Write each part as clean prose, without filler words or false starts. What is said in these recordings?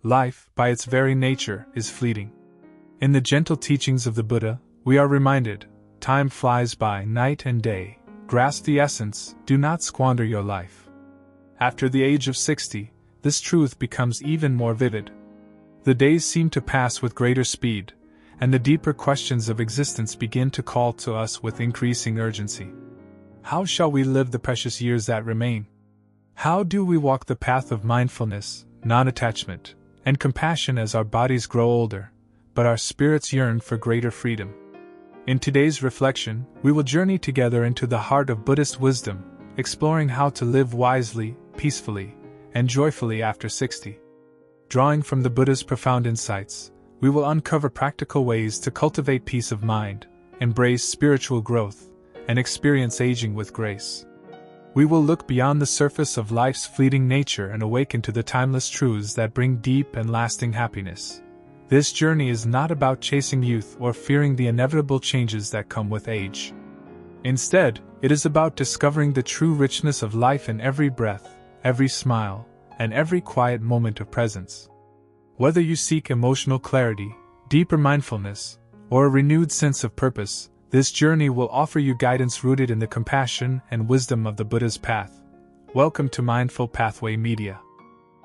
Life, by its very nature, is fleeting. In the gentle teachings of the Buddha, we are reminded, time flies by night and day, grasp the essence, do not squander your life. After the age of 60, this truth becomes even more vivid. The days seem to pass with greater speed, and the deeper questions of existence begin to call to us with increasing urgency. How shall we live the precious years that remain? How do we walk the path of mindfulness, non-attachment, and compassion as our bodies grow older, but our spirits yearn for greater freedom? In today's reflection, we will journey together into the heart of Buddhist wisdom, exploring how to live wisely, peacefully, and joyfully after 60. Drawing from the Buddha's profound insights, we will uncover practical ways to cultivate peace of mind, embrace spiritual growth, and experience aging with grace. We will look beyond the surface of life's fleeting nature and awaken to the timeless truths that bring deep and lasting happiness. This journey is not about chasing youth or fearing the inevitable changes that come with age. Instead, it is about discovering the true richness of life in every breath, every smile, and every quiet moment of presence. Whether you seek emotional clarity, deeper mindfulness, or a renewed sense of purpose, this journey will offer you guidance rooted in the compassion and wisdom of the Buddha's path. Welcome to Mindful Pathway Media.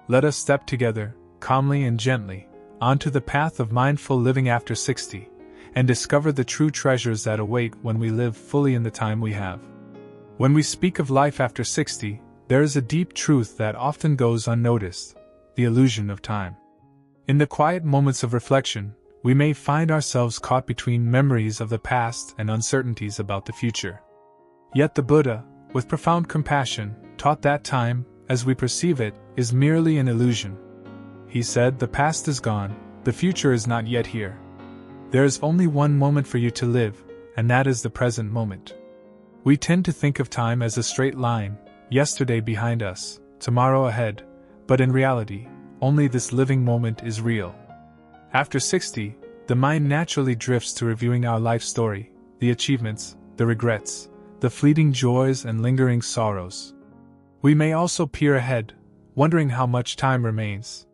Let us step together, calmly and gently, onto the path of mindful living after 60, and discover the true treasures that await when we live fully in the time we have. When we speak of life after 60, there is a deep truth that often goes unnoticed: the illusion of time. In the quiet moments of reflection, we may find ourselves caught between memories of the past and uncertainties about the future. Yet the Buddha, with profound compassion, taught that time, as we perceive it, is merely an illusion. He said, "The past is gone, the future is not yet here. There is only one moment for you to live, and that is the present moment." We tend to think of time as a straight line, yesterday behind us, tomorrow ahead, but in reality, only this living moment is real. After 60, the mind naturally drifts to reviewing our life story, the achievements, the regrets, the fleeting joys and lingering sorrows. We may also peer ahead, wondering how much time remains.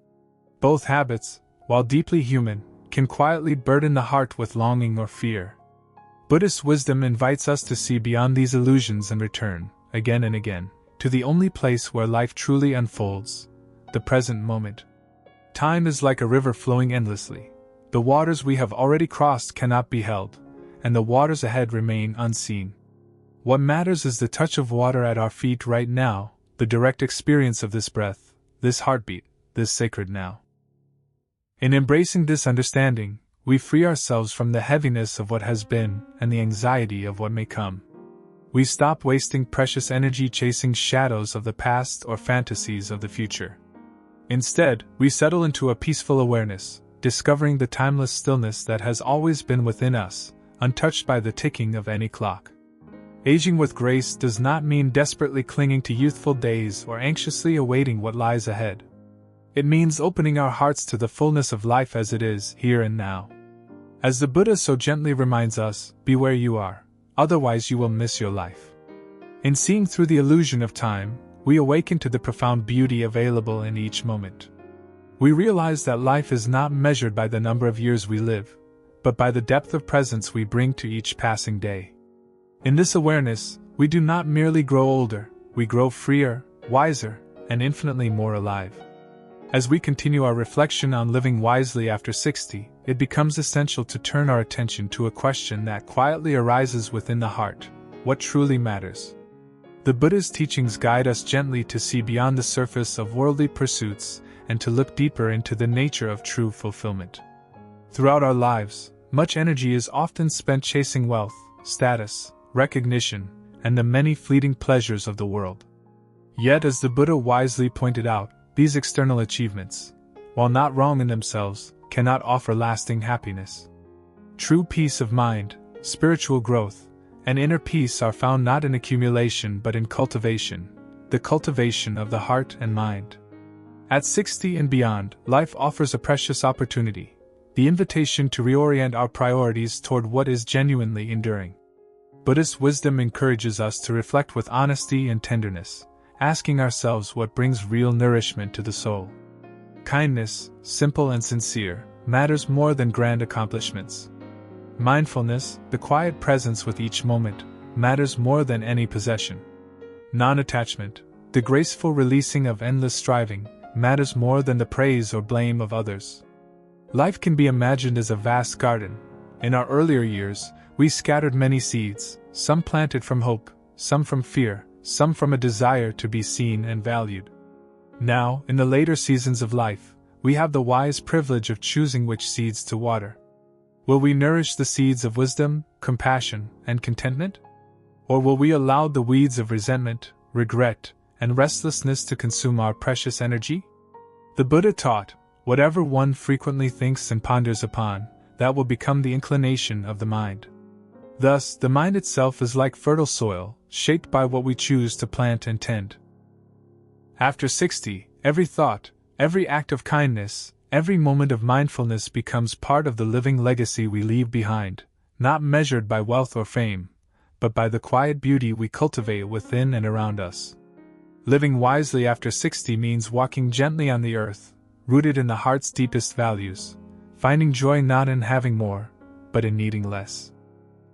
Both habits, while deeply human, can quietly burden the heart with longing or fear. Buddhist wisdom invites us to see beyond these illusions and return, again and again, to the only place where life truly unfolds, the present moment. Time is like a river flowing endlessly. The waters we have already crossed cannot be held, and the waters ahead remain unseen. What matters is the touch of water at our feet right now, the direct experience of this breath, this heartbeat, this sacred now. In embracing this understanding, we free ourselves from the heaviness of what has been and the anxiety of what may come. We stop wasting precious energy chasing shadows of the past or fantasies of the future. Instead, we settle into a peaceful awareness, discovering the timeless stillness that has always been within us, untouched by the ticking of any clock. Aging with grace does not mean desperately clinging to youthful days or anxiously awaiting what lies ahead. It means opening our hearts to the fullness of life as it is, here and now. As the Buddha so gently reminds us, be where you are, otherwise you will miss your life. In seeing through the illusion of time, we awaken to the profound beauty available in each moment. We realize that life is not measured by the number of years we live, but by the depth of presence we bring to each passing day. In this awareness, we do not merely grow older, we grow freer, wiser, and infinitely more alive. As we continue our reflection on living wisely after 60, it becomes essential to turn our attention to a question that quietly arises within the heart: what truly matters? The Buddha's teachings guide us gently to see beyond the surface of worldly pursuits and to look deeper into the nature of true fulfillment. Throughout our lives, much energy is often spent chasing wealth, status, recognition, and the many fleeting pleasures of the world. Yet, as the Buddha wisely pointed out, these external achievements, while not wrong in themselves, cannot offer lasting happiness. True peace of mind, spiritual growth, and inner peace are found not in accumulation but in cultivation, the cultivation of the heart and mind. At 60 and beyond, life offers a precious opportunity, the invitation to reorient our priorities toward what is genuinely enduring. Buddhist wisdom encourages us to reflect with honesty and tenderness, asking ourselves what brings real nourishment to the soul. kindness, simple and sincere, matters more than grand accomplishments. Mindfulness, the quiet presence with each moment, matters more than any possession. Non-attachment, the graceful releasing of endless striving, matters more than the praise or blame of others. Life can be imagined as a vast garden. In our earlier years, we scattered many seeds, some planted from hope, some from fear, some from a desire to be seen and valued. Now, in the later seasons of life, we have the wise privilege of choosing which seeds to water. Will we nourish the seeds of wisdom, compassion, and contentment? Or will we allow the weeds of resentment, regret, and restlessness to consume our precious energy? The Buddha taught, whatever one frequently thinks and ponders upon, that will become the inclination of the mind. Thus, the mind itself is like fertile soil, shaped by what we choose to plant and tend. After 60, every thought, every act of kindness, every moment of mindfulness becomes part of the living legacy we leave behind, not measured by wealth or fame, but by the quiet beauty we cultivate within and around us. Living wisely after 60 means walking gently on the earth, rooted in the heart's deepest values, finding joy not in having more, but in needing less.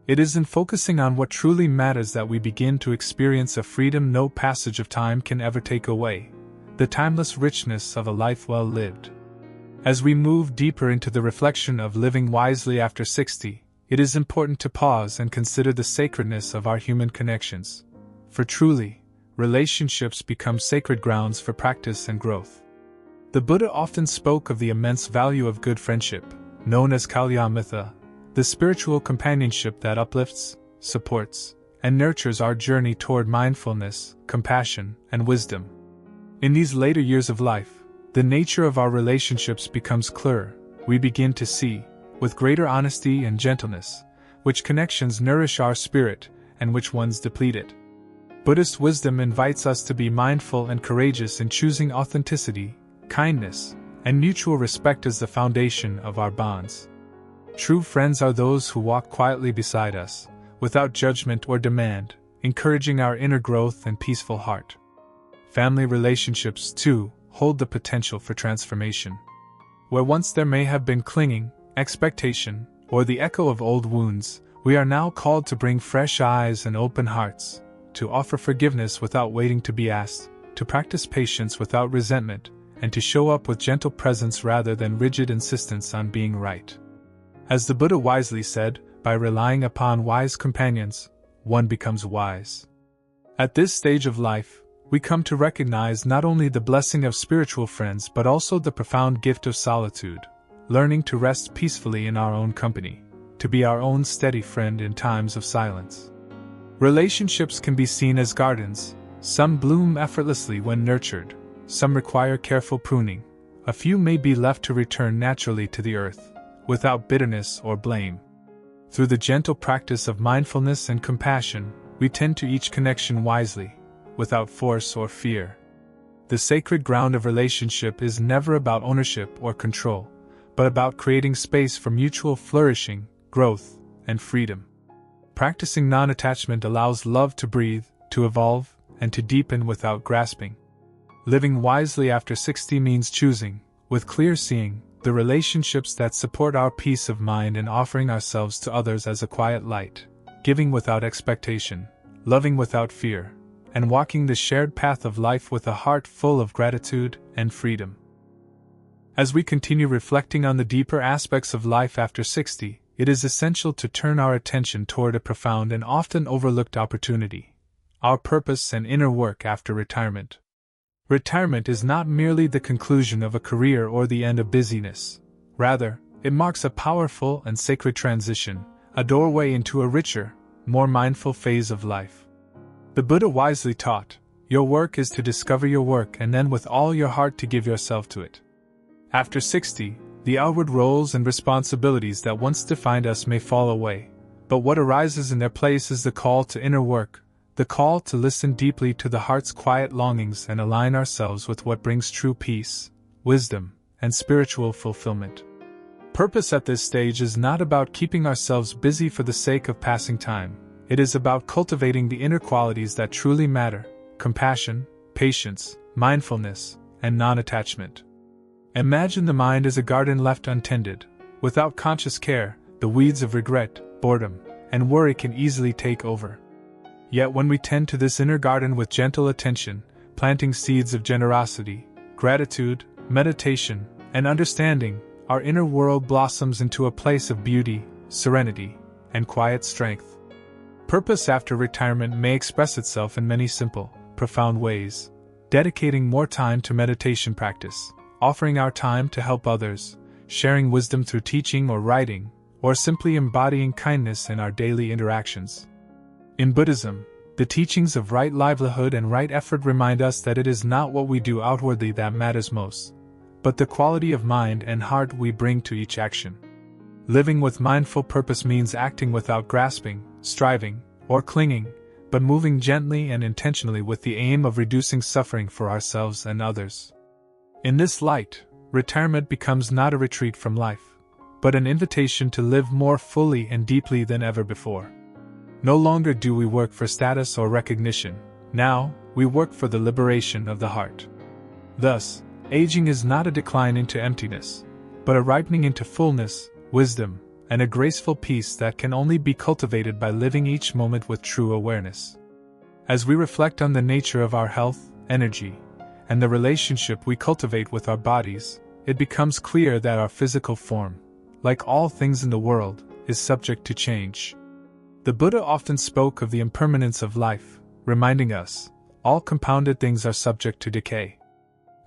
It is in focusing on what truly matters that we begin to experience a freedom no passage of time can ever take away, the timeless richness of a life well lived. As we move deeper into the reflection of living wisely after 60, it is important to pause and consider the sacredness of our human connections. For truly, relationships become sacred grounds for practice and growth. The Buddha often spoke of the immense value of good friendship, known as Kalyamita, the spiritual companionship that uplifts, supports, and nurtures our journey toward mindfulness, compassion, and wisdom. In these later years of life, the nature of our relationships becomes clearer. We begin to see, with greater honesty and gentleness, which connections nourish our spirit and which ones deplete it. Buddhist wisdom invites us to be mindful and courageous in choosing authenticity, kindness, and mutual respect as the foundation of our bonds. True friends are those who walk quietly beside us, without judgment or demand, encouraging our inner growth and peaceful heart. Family relationships, too, hold the potential for transformation. Where once there may have been clinging, expectation, or the echo of old wounds, we are now called to bring fresh eyes and open hearts, to offer forgiveness without waiting to be asked, to practice patience without resentment, and to show up with gentle presence rather than rigid insistence on being right. As the Buddha wisely said, by relying upon wise companions, one becomes wise. At this stage of life, we come to recognize not only the blessing of spiritual friends but also the profound gift of solitude, learning to rest peacefully in our own company, to be our own steady friend in times of silence. Relationships can be seen as gardens. Some bloom effortlessly when nurtured, some require careful pruning, a few may be left to return naturally to the earth, without bitterness or blame. Through the gentle practice of mindfulness and compassion, we tend to each connection wisely, without force or fear. The sacred ground of relationship is never about ownership or control, but about creating space for mutual flourishing, growth, and freedom. Practicing non-attachment allows love to breathe, to evolve, and to deepen without grasping. Living wisely after 60 means choosing, with clear seeing, the relationships that support our peace of mind and offering ourselves to others as a quiet light, giving without expectation, loving without fear, and walking the shared path of life with a heart full of gratitude and freedom. As we continue reflecting on the deeper aspects of life after 60, it is essential to turn our attention toward a profound and often overlooked opportunity: our purpose and inner work after retirement. Retirement is not merely the conclusion of a career or the end of busyness. Rather, it marks a powerful and sacred transition, a doorway into a richer, more mindful phase of life. The Buddha wisely taught, "Your work is to discover your work and then with all your heart to give yourself to it." After 60, the outward roles and responsibilities that once defined us may fall away, but what arises in their place is the call to inner work, the call to listen deeply to the heart's quiet longings and align ourselves with what brings true peace, wisdom, and spiritual fulfillment. Purpose at this stage is not about keeping ourselves busy for the sake of passing time. It is about cultivating the inner qualities that truly matter: compassion, patience, mindfulness, and non-attachment. Imagine the mind as a garden left untended. Without conscious care, the weeds of regret, boredom, and worry can easily take over. Yet when we tend to this inner garden with gentle attention, planting seeds of generosity, gratitude, meditation, and understanding, our inner world blossoms into a place of beauty, serenity, and quiet strength. Purpose after retirement may express itself in many simple, profound ways. Dedicating more time to meditation practice, offering our time to help others, sharing wisdom through teaching or writing, or simply embodying kindness in our daily interactions. In Buddhism, the teachings of right livelihood and right effort remind us that it is not what we do outwardly that matters most, but the quality of mind and heart we bring to each action. Living with mindful purpose means acting without grasping, striving, or clinging, but moving gently and intentionally with the aim of reducing suffering for ourselves and others. In this light, retirement becomes not a retreat from life, but an invitation to live more fully and deeply than ever before. No longer do we work for status or recognition, now, we work for the liberation of the heart. Thus, aging is not a decline into emptiness, but a ripening into fullness, wisdom, and a graceful peace that can only be cultivated by living each moment with true awareness. As we reflect on the nature of our health, energy, and the relationship we cultivate with our bodies, it becomes clear that our physical form, like all things in the world, is subject to change. The Buddha often spoke of the impermanence of life, reminding us, all compounded things are subject to decay.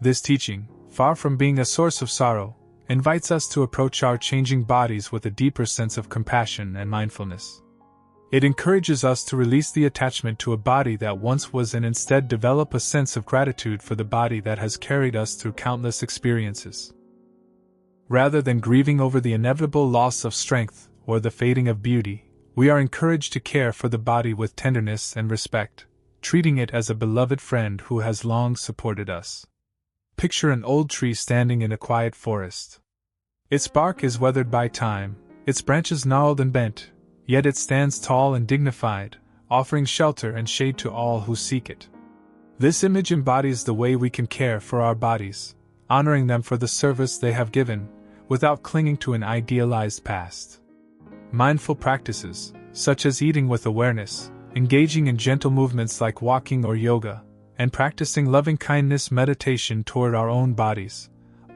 This teaching, far from being a source of sorrow, invites us to approach our changing bodies with a deeper sense of compassion and mindfulness. It encourages us to release the attachment to a body that once was and instead develop a sense of gratitude for the body that has carried us through countless experiences. Rather than grieving over the inevitable loss of strength or the fading of beauty, we are encouraged to care for the body with tenderness and respect, treating it as a beloved friend who has long supported us. Picture an old tree standing in a quiet forest. Its bark is weathered by time, its branches gnarled and bent, yet it stands tall and dignified, offering shelter and shade to all who seek it. This image embodies the way we can care for our bodies, honoring them for the service they have given, without clinging to an idealized past. Mindful practices, such as eating with awareness, engaging in gentle movements like walking or yoga, and practicing loving-kindness meditation toward our own bodies,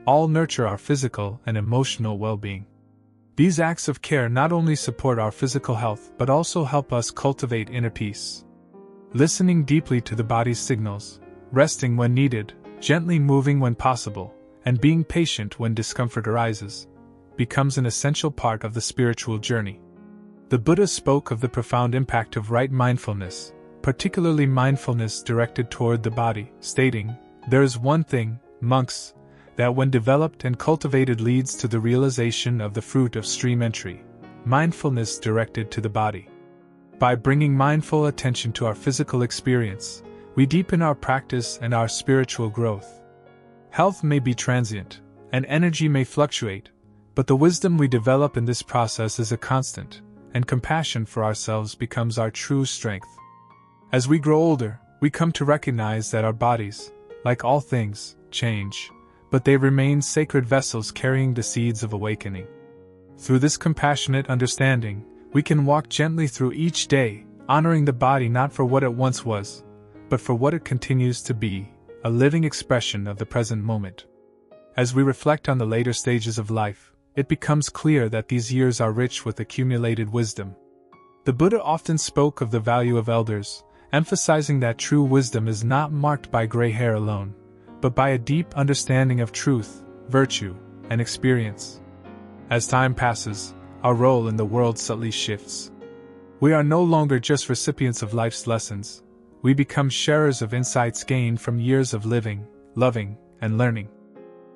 all nurture our physical and emotional well-being. These acts of care not only support our physical health but also help us cultivate inner peace. Listening deeply to the body's signals, resting when needed, gently moving when possible, and being patient when discomfort arises, becomes an essential part of the spiritual journey. The Buddha spoke of the profound impact of right mindfulness, particularly mindfulness directed toward the body, stating, "There is one thing, monks, that when developed and cultivated leads to the realization of the fruit of stream entry, mindfulness directed to the body." By bringing mindful attention to our physical experience, we deepen our practice and our spiritual growth. Health may be transient, and energy may fluctuate, but the wisdom we develop in this process is a constant, and compassion for ourselves becomes our true strength. As we grow older, we come to recognize that our bodies, like all things, change, but they remain sacred vessels carrying the seeds of awakening. Through this compassionate understanding, we can walk gently through each day, honoring the body not for what it once was, but for what it continues to be, a living expression of the present moment. As we reflect on the later stages of life, it becomes clear that these years are rich with accumulated wisdom. The Buddha often spoke of the value of elders, emphasizing that true wisdom is not marked by gray hair alone, but by a deep understanding of truth, virtue, and experience. As time passes, our role in the world subtly shifts. We are no longer just recipients of life's lessons, we become sharers of insights gained from years of living, loving, and learning.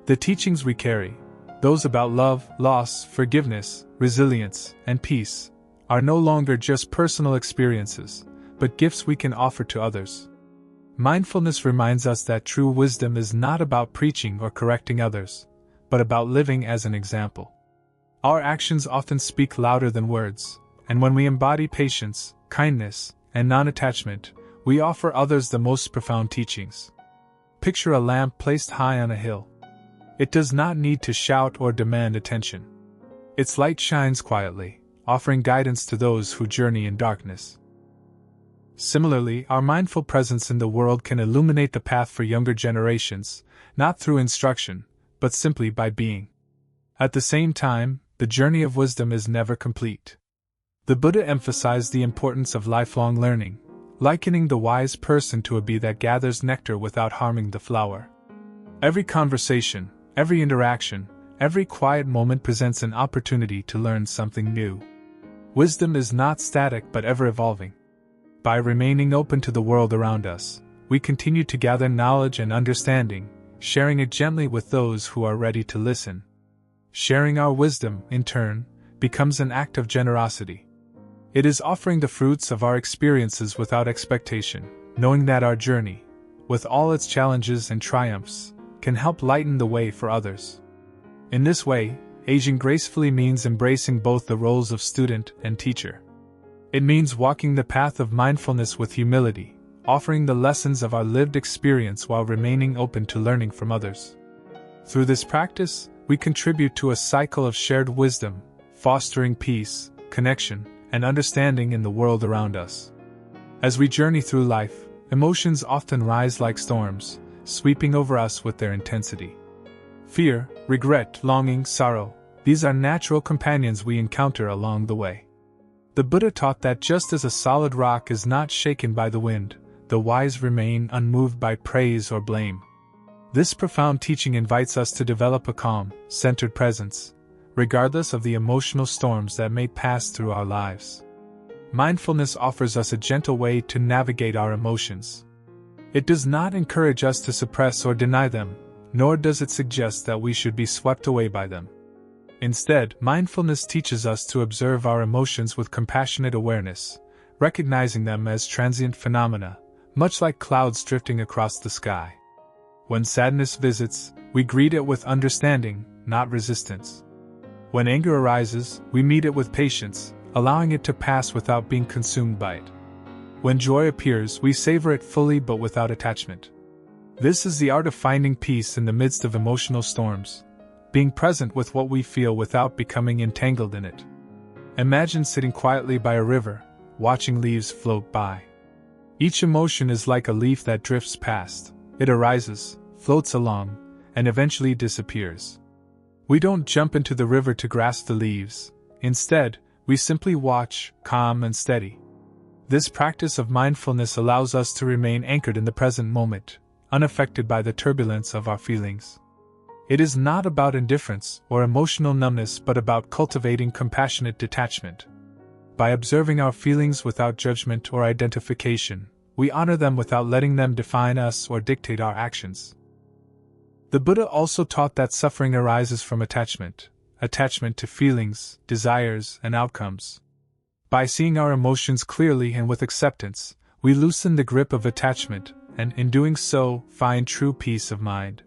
The teachings we carry, those about love, loss, forgiveness, resilience, and peace, are no longer just personal experiences, but gifts we can offer to others. Mindfulness reminds us that true wisdom is not about preaching or correcting others, but about living as an example. Our actions often speak louder than words, and when we embody patience, kindness, and non-attachment, we offer others the most profound teachings. Picture a lamp placed high on a hill. It does not need to shout or demand attention. Its light shines quietly, offering guidance to those who journey in darkness. Similarly, our mindful presence in the world can illuminate the path for younger generations, not through instruction, but simply by being. At the same time, the journey of wisdom is never complete. The Buddha emphasized the importance of lifelong learning, likening the wise person to a bee that gathers nectar without harming the flower. Every conversation, every interaction, every quiet moment presents an opportunity to learn something new. Wisdom is not static but ever evolving. By remaining open to the world around us, we continue to gather knowledge and understanding, sharing it gently with those who are ready to listen. Sharing our wisdom, in turn, becomes an act of generosity. It is offering the fruits of our experiences without expectation, knowing that our journey, with all its challenges and triumphs, can help lighten the way for others. In this way, aging gracefully means embracing both the roles of student and teacher. It means walking the path of mindfulness with humility, offering the lessons of our lived experience while remaining open to learning from others. Through this practice, we contribute to a cycle of shared wisdom, fostering peace, connection, and understanding in the world around us. As we journey through life, emotions often rise like storms, sweeping over us with their intensity. Fear, regret, longing, sorrow, these are natural companions we encounter along the way. The Buddha taught that just as a solid rock is not shaken by the wind, the wise remain unmoved by praise or blame. This profound teaching invites us to develop a calm, centered presence, regardless of the emotional storms that may pass through our lives. Mindfulness offers us a gentle way to navigate our emotions. It does not encourage us to suppress or deny them, nor does it suggest that we should be swept away by them. Instead, mindfulness teaches us to observe our emotions with compassionate awareness, recognizing them as transient phenomena, much like clouds drifting across the sky. When sadness visits, we greet it with understanding, not resistance. When anger arises, we meet it with patience, allowing it to pass without being consumed by it. When joy appears, we savor it fully but without attachment. This is the art of finding peace in the midst of emotional storms, being present with what we feel without becoming entangled in it. Imagine sitting quietly by a river, watching leaves float by. Each emotion is like a leaf that drifts past. It arises, floats along, and eventually disappears. We don't jump into the river to grasp the leaves. Instead, we simply watch, calm and steady. This practice of mindfulness allows us to remain anchored in the present moment, unaffected by the turbulence of our feelings. It is not about indifference or emotional numbness but about cultivating compassionate detachment. By observing our feelings without judgment or identification, we honor them without letting them define us or dictate our actions. The Buddha also taught that suffering arises from attachment to feelings, desires, and outcomes. By seeing our emotions clearly and with acceptance, we loosen the grip of attachment, and in doing so, find true peace of mind.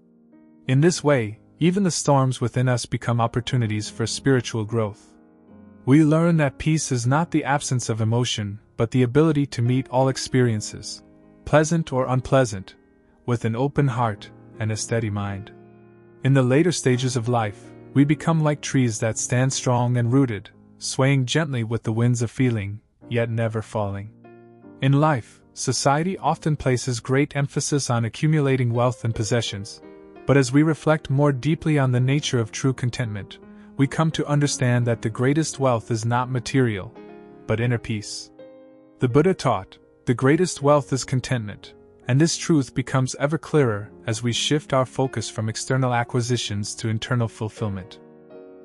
In this way, even the storms within us become opportunities for spiritual growth. We learn that peace is not the absence of emotion, but the ability to meet all experiences, pleasant or unpleasant, with an open heart and a steady mind. In the later stages of life, we become like trees that stand strong and rooted, swaying gently with the winds of feeling, yet never falling. In life, society often places great emphasis on accumulating wealth and possessions, but as we reflect more deeply on the nature of true contentment, we come to understand that the greatest wealth is not material, but inner peace. The Buddha taught, the greatest wealth is contentment, and this truth becomes ever clearer as we shift our focus from external acquisitions to internal fulfillment.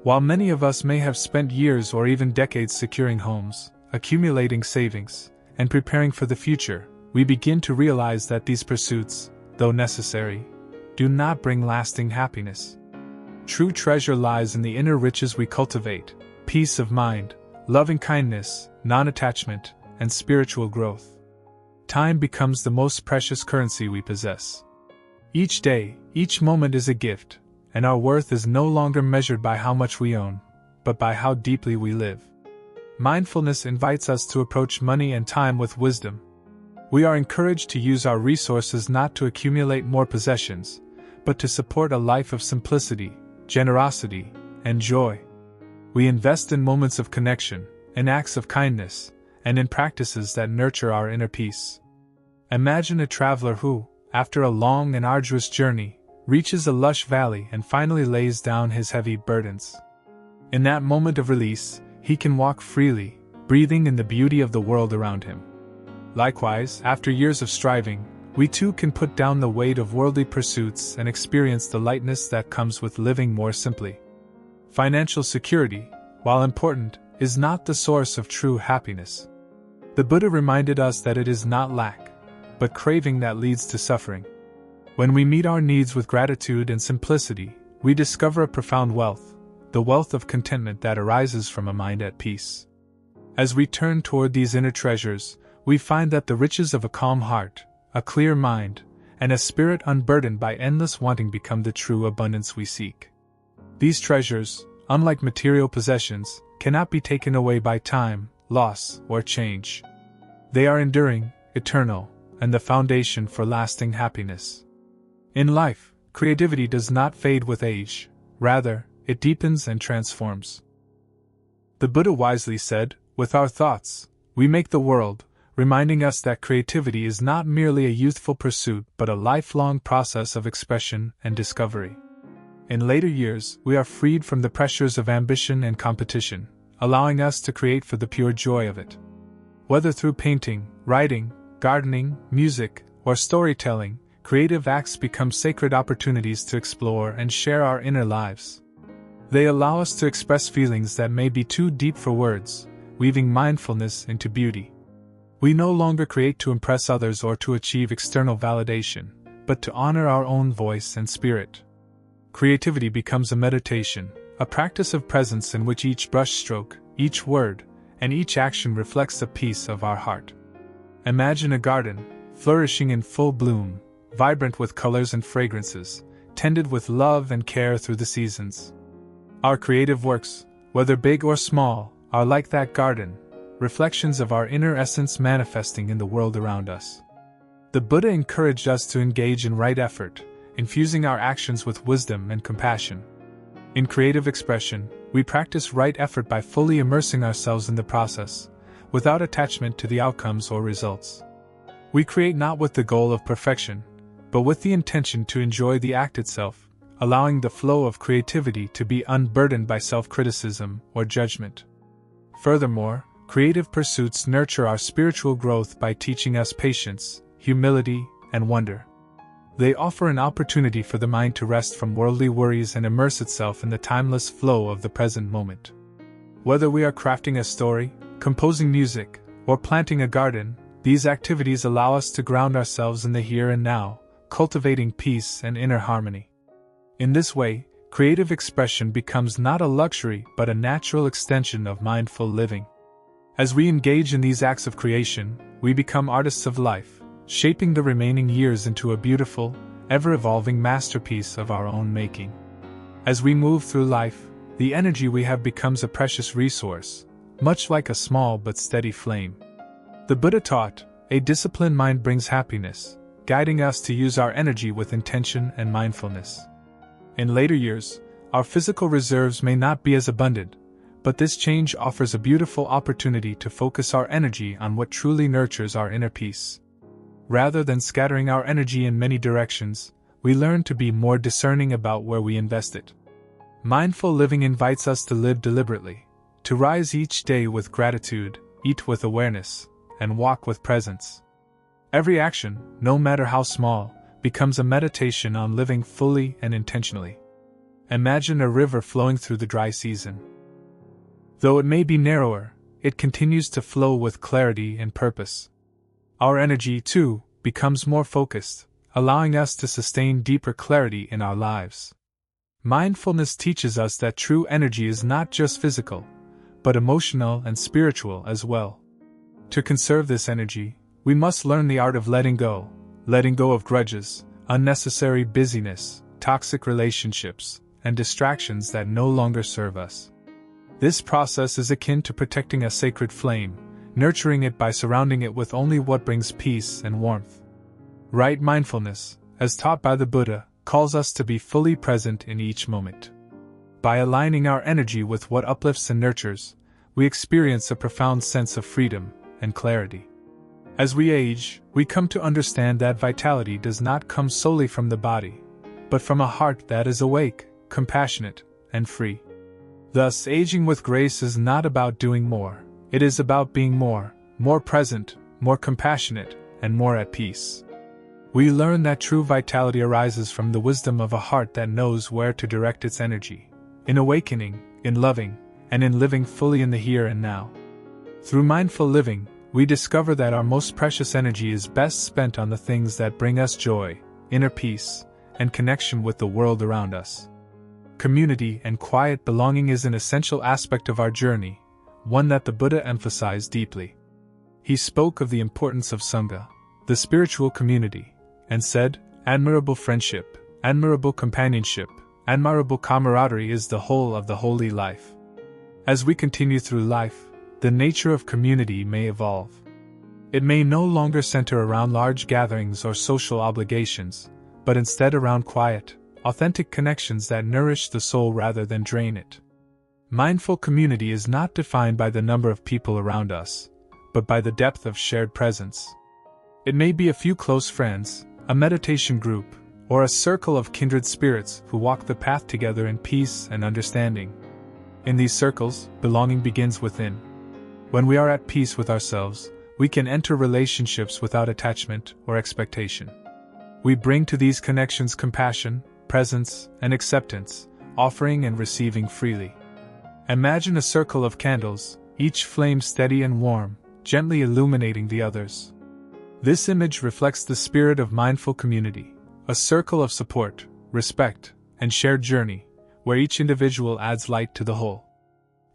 While many of us may have spent years or even decades securing homes, accumulating savings, and preparing for the future, we begin to realize that these pursuits, though necessary, do not bring lasting happiness. True treasure lies in the inner riches we cultivate: peace of mind, loving kindness, non-attachment, and spiritual growth. Time becomes the most precious currency we possess. Each day, each moment is a gift, and our worth is no longer measured by how much we own, but by how deeply we live. Mindfulness invites us to approach money and time with wisdom. We are encouraged to use our resources not to accumulate more possessions, but to support a life of simplicity, generosity, and joy. We invest in moments of connection, in acts of kindness, and in practices that nurture our inner peace. Imagine a traveler who, after a long and arduous journey, reaches a lush valley and finally lays down his heavy burdens. In that moment of release, he can walk freely, breathing in the beauty of the world around him. Likewise, after years of striving, we too can put down the weight of worldly pursuits and experience the lightness that comes with living more simply. Financial security, while important, is not the source of true happiness. The Buddha reminded us that it is not lack, but craving that leads to suffering. When we meet our needs with gratitude and simplicity, we discover a profound wealth, the wealth of contentment that arises from a mind at peace. As we turn toward these inner treasures, we find that the riches of a calm heart, a clear mind, and a spirit unburdened by endless wanting become the true abundance we seek. These treasures, unlike material possessions, cannot be taken away by time, loss, or change. They are enduring, eternal, and the foundation for lasting happiness. In life, creativity does not fade with age, rather, it deepens and transforms. The Buddha wisely said, "With our thoughts, we make the world," reminding us that creativity is not merely a youthful pursuit but a lifelong process of expression and discovery. In later years, we are freed from the pressures of ambition and competition, allowing us to create for the pure joy of it. Whether through painting, writing, gardening, music, or storytelling, creative acts become sacred opportunities to explore and share our inner lives. They allow us to express feelings that may be too deep for words, weaving mindfulness into beauty. We no longer create to impress others or to achieve external validation, but to honor our own voice and spirit. Creativity becomes a meditation, a practice of presence in which each brushstroke, each word, and each action reflects the peace of our heart. Imagine a garden, flourishing in full bloom, vibrant with colors and fragrances, tended with love and care through the seasons. Our creative works, whether big or small, are like that garden, reflections of our inner essence manifesting in the world around us. The Buddha encouraged us to engage in right effort, infusing our actions with wisdom and compassion. In creative expression, we practice right effort by fully immersing ourselves in the process, without attachment to the outcomes or results. We create not with the goal of perfection, but with the intention to enjoy the act itself, allowing the flow of creativity to be unburdened by self-criticism or judgment. Furthermore, creative pursuits nurture our spiritual growth by teaching us patience, humility, and wonder. They offer an opportunity for the mind to rest from worldly worries and immerse itself in the timeless flow of the present moment. Whether we are crafting a story, composing music, or planting a garden, these activities allow us to ground ourselves in the here and now, cultivating peace and inner harmony. In this way, creative expression becomes not a luxury but a natural extension of mindful living. As we engage in these acts of creation, we become artists of life, shaping the remaining years into a beautiful, ever-evolving masterpiece of our own making. As we move through life, the energy we have becomes a precious resource, much like a small but steady flame. The Buddha taught, "A disciplined mind brings happiness," guiding us to use our energy with intention and mindfulness. In later years, our physical reserves may not be as abundant, but this change offers a beautiful opportunity to focus our energy on what truly nurtures our inner peace. Rather than scattering our energy in many directions, we learn to be more discerning about where we invest it. Mindful living invites us to live deliberately, to rise each day with gratitude, eat with awareness, and walk with presence. Every action, no matter how small, becomes a meditation on living fully and intentionally. Imagine a river flowing through the dry season. Though it may be narrower, it continues to flow with clarity and purpose. Our energy, too, becomes more focused, allowing us to sustain deeper clarity in our lives. Mindfulness teaches us that true energy is not just physical, but emotional and spiritual as well. To conserve this energy, we must learn the art of letting go of grudges, unnecessary busyness, toxic relationships, and distractions that no longer serve us. This process is akin to protecting a sacred flame, nurturing it by surrounding it with only what brings peace and warmth. Right mindfulness, as taught by the Buddha, calls us to be fully present in each moment. By aligning our energy with what uplifts and nurtures, we experience a profound sense of freedom and clarity. As we age, we come to understand that vitality does not come solely from the body, but from a heart that is awake, compassionate, and free. Thus, aging with grace is not about doing more, it is about being more present, more compassionate, and more at peace. We learn that true vitality arises from the wisdom of a heart that knows where to direct its energy, in awakening, in loving, and in living fully in the here and now. Through mindful living, we discover that our most precious energy is best spent on the things that bring us joy, inner peace, and connection with the world around us. Community and quiet belonging is an essential aspect of our journey, one that the Buddha emphasized deeply. He spoke of the importance of Sangha, the spiritual community, and said, "Admirable friendship, admirable companionship, admirable camaraderie is the whole of the holy life." As we continue through life, the nature of community may evolve. It may no longer center around large gatherings or social obligations, but instead around quiet, authentic connections that nourish the soul rather than drain it. Mindful community is not defined by the number of people around us, but by the depth of shared presence. It may be a few close friends, a meditation group, or a circle of kindred spirits who walk the path together in peace and understanding. In these circles, belonging begins within. When we are at peace with ourselves, we can enter relationships without attachment or expectation. We bring to these connections compassion, presence, and acceptance, offering and receiving freely. Imagine a circle of candles, each flame steady and warm, gently illuminating the others. This image reflects the spirit of mindful community, a circle of support, respect, and shared journey, where each individual adds light to the whole.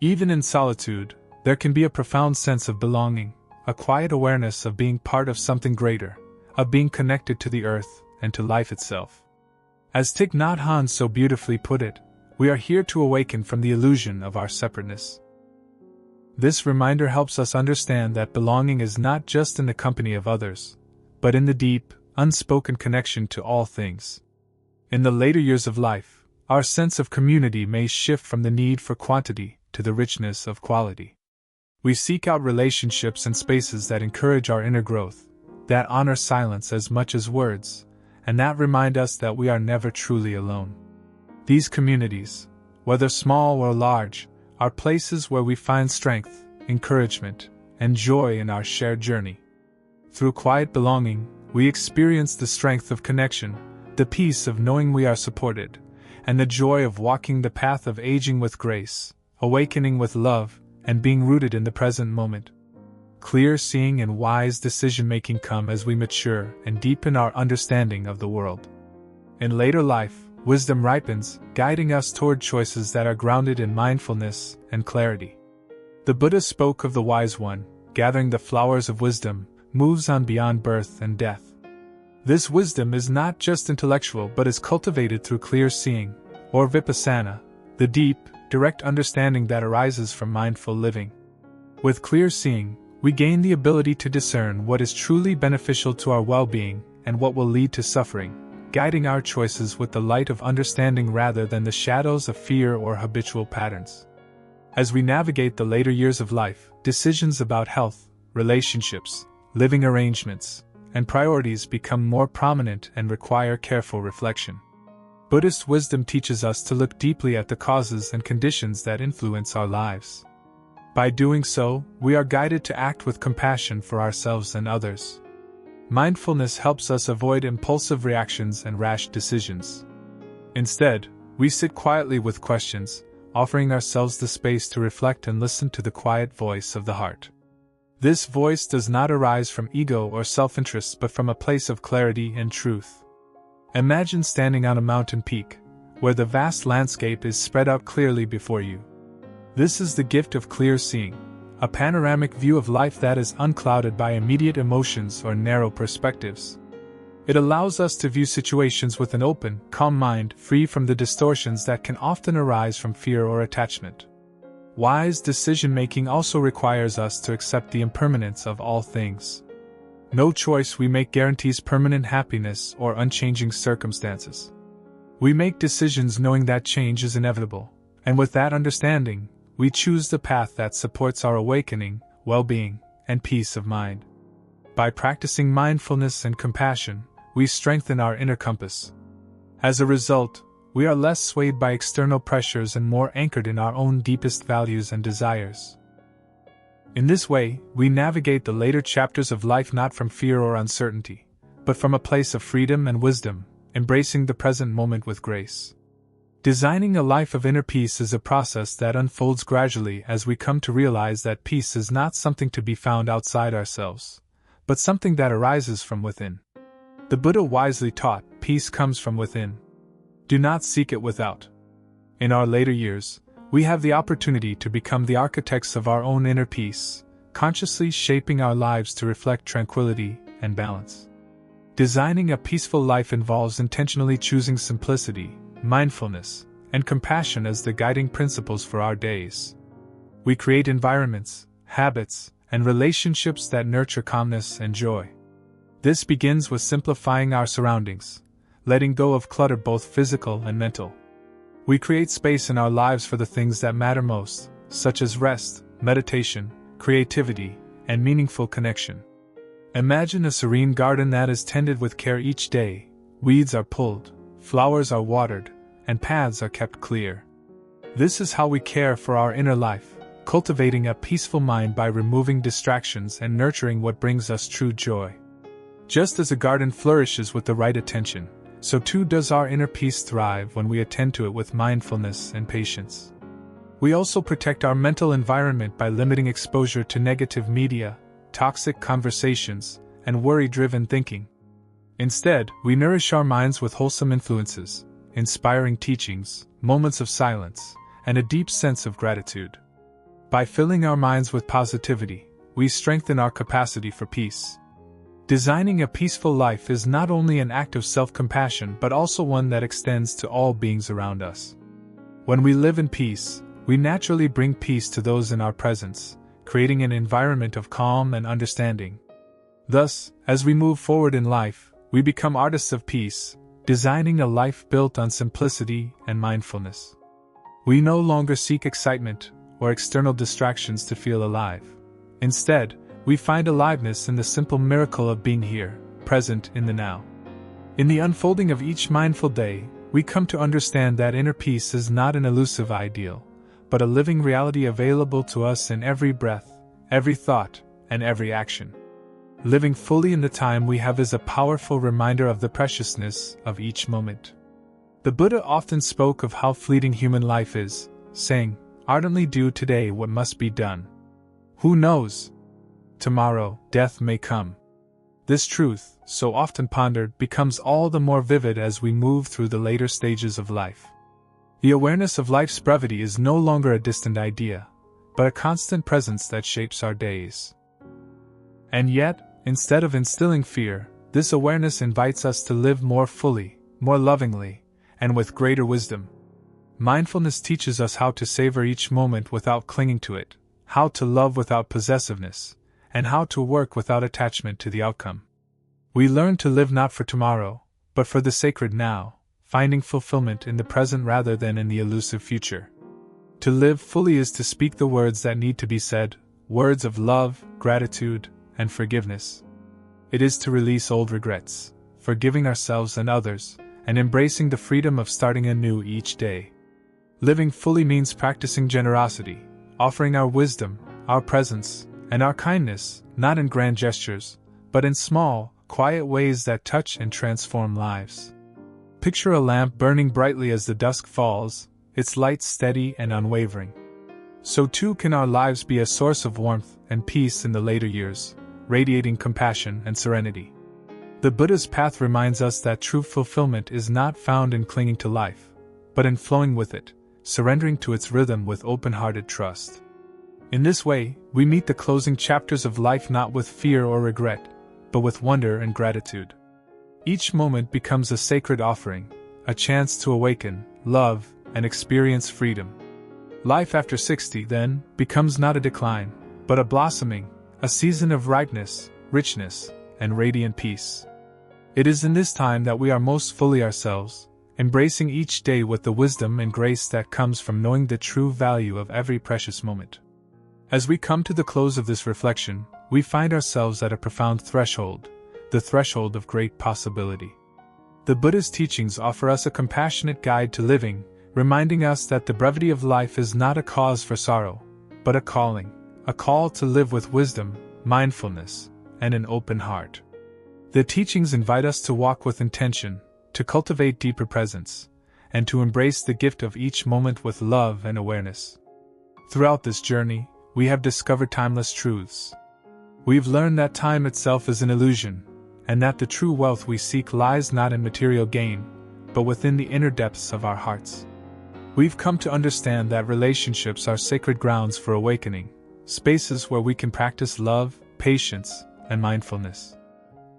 Even in solitude, there can be a profound sense of belonging, a quiet awareness of being part of something greater, of being connected to the earth and to life itself. As Thich Nhat Hanh so beautifully put it, we are here to awaken from the illusion of our separateness. This reminder helps us understand that belonging is not just in the company of others, but in the deep, unspoken connection to all things. In the later years of life, our sense of community may shift from the need for quantity to the richness of quality. We seek out relationships and spaces that encourage our inner growth, that honor silence as much as words, and that remind us that we are never truly alone. These communities, whether small or large, are places where we find strength, encouragement, and joy in our shared journey. Through quiet belonging, we experience the strength of connection, the peace of knowing we are supported, and the joy of walking the path of aging with grace, awakening with love, and being rooted in the present moment. Clear seeing and wise decision-making come as we mature and deepen our understanding of the world. In later life, wisdom ripens, guiding us toward choices that are grounded in mindfulness and clarity. The Buddha spoke of the wise one, gathering the flowers of wisdom, moves on beyond birth and death. This wisdom is not just intellectual but is cultivated through clear seeing, or vipassana, the deep, direct understanding that arises from mindful living. With clear seeing, we gain the ability to discern what is truly beneficial to our well-being and what will lead to suffering, guiding our choices with the light of understanding rather than the shadows of fear or habitual patterns. As we navigate the later years of life, decisions about health, relationships, living arrangements, and priorities become more prominent and require careful reflection. Buddhist wisdom teaches us to look deeply at the causes and conditions that influence our lives. By doing so, we are guided to act with compassion for ourselves and others. Mindfulness helps us avoid impulsive reactions and rash decisions. Instead, we sit quietly with questions, offering ourselves the space to reflect and listen to the quiet voice of the heart. This voice does not arise from ego or self-interest but from a place of clarity and truth. Imagine standing on a mountain peak, where the vast landscape is spread out clearly before you. This is the gift of clear seeing, a panoramic view of life that is unclouded by immediate emotions or narrow perspectives. It allows us to view situations with an open, calm mind, free from the distortions that can often arise from fear or attachment. Wise decision-making also requires us to accept the impermanence of all things. No choice we make guarantees permanent happiness or unchanging circumstances. We make decisions knowing that change is inevitable, and with that understanding, we choose the path that supports our awakening, well-being, and peace of mind. By practicing mindfulness and compassion, we strengthen our inner compass. As a result, we are less swayed by external pressures and more anchored in our own deepest values and desires. In this way, we navigate the later chapters of life not from fear or uncertainty, but from a place of freedom and wisdom, embracing the present moment with grace. Designing a life of inner peace is a process that unfolds gradually as we come to realize that peace is not something to be found outside ourselves, but something that arises from within. The Buddha wisely taught, peace comes from within. Do not seek it without. In our later years, we have the opportunity to become the architects of our own inner peace, consciously shaping our lives to reflect tranquility and balance. Designing a peaceful life involves intentionally choosing simplicity, mindfulness, and compassion as the guiding principles for our days. We create environments, habits, and relationships that nurture calmness and joy. This begins with simplifying our surroundings, letting go of clutter both physical and mental. We create space in our lives for the things that matter most, such as rest, meditation, creativity, and meaningful connection. Imagine a serene garden that is tended with care each day. Weeds are pulled, flowers are watered, and paths are kept clear. This is how we care for our inner life, cultivating a peaceful mind by removing distractions and nurturing what brings us true joy. Just as a garden flourishes with the right attention, so too does our inner peace thrive when we attend to it with mindfulness and patience. We also protect our mental environment by limiting exposure to negative media, toxic conversations, and worry-driven thinking. Instead, we nourish our minds with wholesome influences, inspiring teachings, moments of silence, and a deep sense of gratitude. By filling our minds with positivity, we strengthen our capacity for peace. Designing a peaceful life is not only an act of self-compassion but also one that extends to all beings around us. When we live in peace, we naturally bring peace to those in our presence, creating an environment of calm and understanding. Thus, as we move forward in life, we become artists of peace, designing a life built on simplicity and mindfulness. We no longer seek excitement or external distractions to feel alive. Instead, we find aliveness in the simple miracle of being here, present in the now. In the unfolding of each mindful day, we come to understand that inner peace is not an elusive ideal, but a living reality available to us in every breath, every thought, and every action. Living fully in the time we have is a powerful reminder of the preciousness of each moment. The Buddha often spoke of how fleeting human life is, saying, "Ardently do today what must be done. Who knows? Tomorrow, death may come." This truth, so often pondered, becomes all the more vivid as we move through the later stages of life. The awareness of life's brevity is no longer a distant idea, but a constant presence that shapes our days. And yet, instead of instilling fear, this awareness invites us to live more fully, more lovingly, and with greater wisdom. Mindfulness teaches us how to savor each moment without clinging to it, how to love without possessiveness, and how to work without attachment to the outcome. We learn to live not for tomorrow, but for the sacred now, finding fulfillment in the present rather than in the elusive future. To live fully is to speak the words that need to be said, words of love, gratitude, and forgiveness. It is to release old regrets, forgiving ourselves and others, and embracing the freedom of starting anew each day. Living fully means practicing generosity, offering our wisdom, our presence, and our kindness, not in grand gestures, but in small, quiet ways that touch and transform lives. Picture a lamp burning brightly as the dusk falls, its light steady and unwavering. So too can our lives be a source of warmth and peace in the later years, radiating compassion and serenity. The Buddha's path reminds us that true fulfillment is not found in clinging to life, but in flowing with it, surrendering to its rhythm with open-hearted trust. In this way, we meet the closing chapters of life not with fear or regret, but with wonder and gratitude. Each moment becomes a sacred offering, a chance to awaken, love, and experience freedom. Life after 60, then, becomes not a decline, but a blossoming, a season of ripeness, richness, and radiant peace. It is in this time that we are most fully ourselves, embracing each day with the wisdom and grace that comes from knowing the true value of every precious moment. As we come to the close of this reflection, we find ourselves at a profound threshold, the threshold of great possibility. The Buddha's teachings offer us a compassionate guide to living, reminding us that the brevity of life is not a cause for sorrow, but a calling, a call to live with wisdom, mindfulness, and an open heart. The teachings invite us to walk with intention, to cultivate deeper presence, and to embrace the gift of each moment with love and awareness. Throughout this journey, we have discovered timeless truths. We've learned that time itself is an illusion, and that the true wealth we seek lies not in material gain, but within the inner depths of our hearts. We've come to understand that relationships are sacred grounds for awakening, spaces where we can practice love, patience, and mindfulness.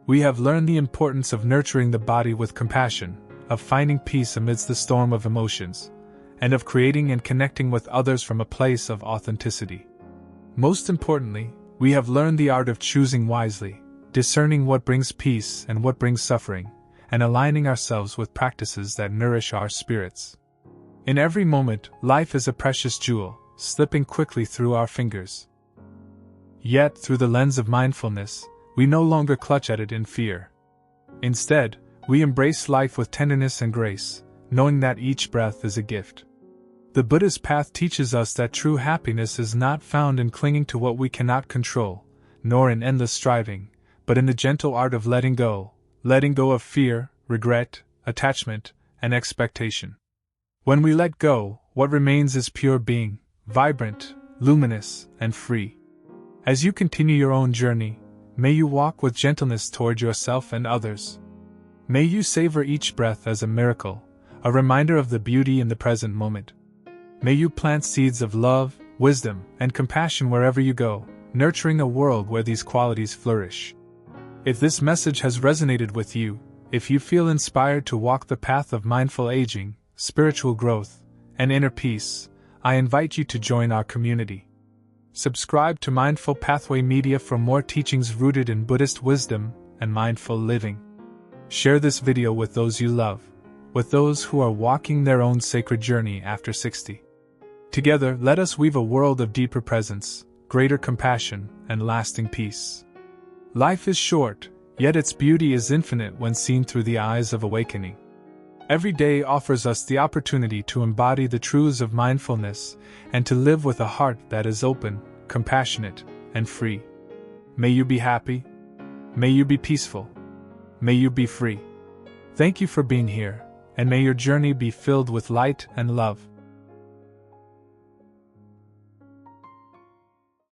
We have learned the importance of nurturing the body with compassion, of finding peace amidst the storm of emotions, and of creating and connecting with others from a place of authenticity. Most importantly, we have learned the art of choosing wisely, discerning what brings peace and what brings suffering, and aligning ourselves with practices that nourish our spirits. In every moment, life is a precious jewel, slipping quickly through our fingers. Yet, through the lens of mindfulness, we no longer clutch at it in fear. Instead, we embrace life with tenderness and grace, knowing that each breath is a gift. The Buddha's path teaches us that true happiness is not found in clinging to what we cannot control, nor in endless striving, but in the gentle art of letting go of fear, regret, attachment, and expectation. When we let go, what remains is pure being, vibrant, luminous, and free. As you continue your own journey, may you walk with gentleness toward yourself and others. May you savor each breath as a miracle, a reminder of the beauty in the present moment. May you plant seeds of love, wisdom, and compassion wherever you go, nurturing a world where these qualities flourish. If this message has resonated with you, if you feel inspired to walk the path of mindful aging, spiritual growth, and inner peace, I invite you to join our community. Subscribe to Mindful Pathway Media for more teachings rooted in Buddhist wisdom and mindful living. Share this video with those you love, with those who are walking their own sacred journey after 60. Together, let us weave a world of deeper presence, greater compassion, and lasting peace. Life is short, yet its beauty is infinite when seen through the eyes of awakening. Every day offers us the opportunity to embody the truths of mindfulness and to live with a heart that is open, compassionate, and free. May you be happy. May you be peaceful. May you be free. Thank you for being here, and may your journey be filled with light and love.